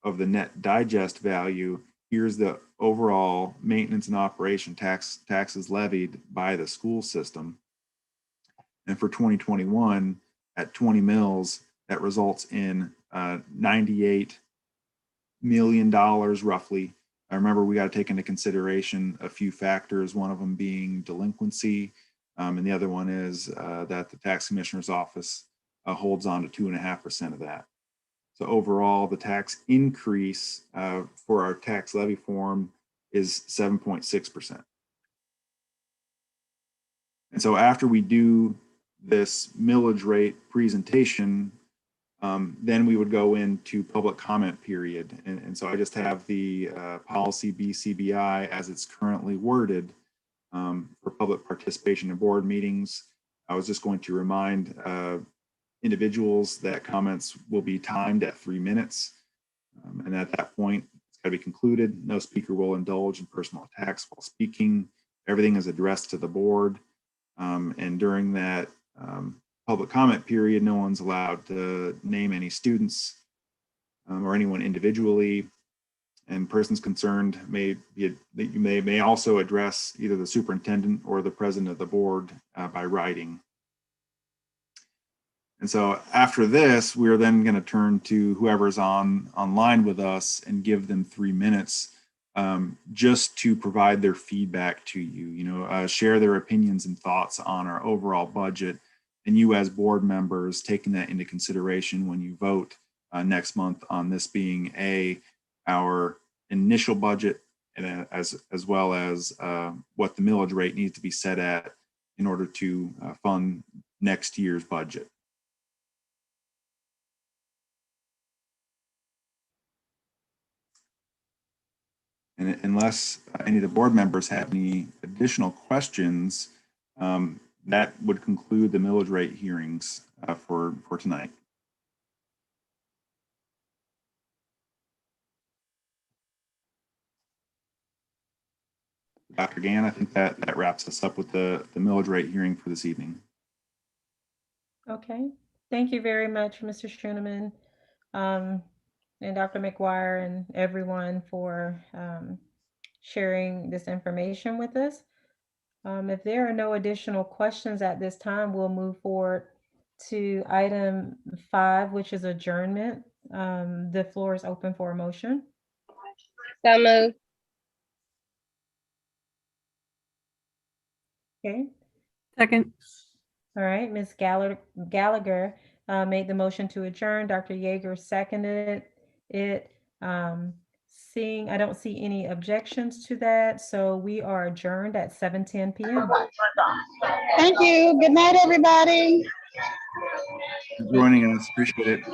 S2: of the net digest value, here's the overall maintenance and operation taxes levied by the school system. And for 2021, at 20 mils, that results in $98 million roughly. I remember we got to take into consideration a few factors, one of them being delinquency, and the other one is that the tax commissioner's office holds on to 2.5% of that. So overall, the tax increase for our tax levy form is 7.6%. And so after we do this millage rate presentation, then we would go into public comment period. And so I just have the policy BCBI as it's currently worded for public participation in board meetings. I was just going to remind individuals that comments will be timed at 3 minutes. And at that point, it's got to be concluded. No speaker will indulge in personal attacks while speaking. Everything is addressed to the board. And during that public comment period, no one's allowed to name any students or anyone individually. And persons concerned may also address either the superintendent or the president of the board by writing. And so after this, we're then going to turn to whoever's online with us and give them 3 minutes just to provide their feedback to you, share their opinions and thoughts on our overall budget, and you as board members taking that into consideration when you vote next month on this being our initial budget, and as well as what the millage rate needs to be set at in order to fund next year's budget. And unless any of the board members have any additional questions, that would conclude the millage rate hearings for tonight. Dr. Gann, I think that wraps us up with the millage rate hearing for this evening.
S1: Okay, thank you very much, Mr. Schooneman, and Dr. McGuire and everyone for sharing this information with us. If there are no additional questions at this time, we'll move forward to item 5, which is adjournment. The floor is open for a motion.
S4: So moved.
S1: Okay.
S6: Second.
S1: All right, Ms. Gallagher made the motion to adjourn. Dr. Yeager seconded it. I don't see any objections to that, so we are adjourned at 7:10 p.m.
S8: Thank you. Good night, everybody.
S2: Joining us, appreciate it.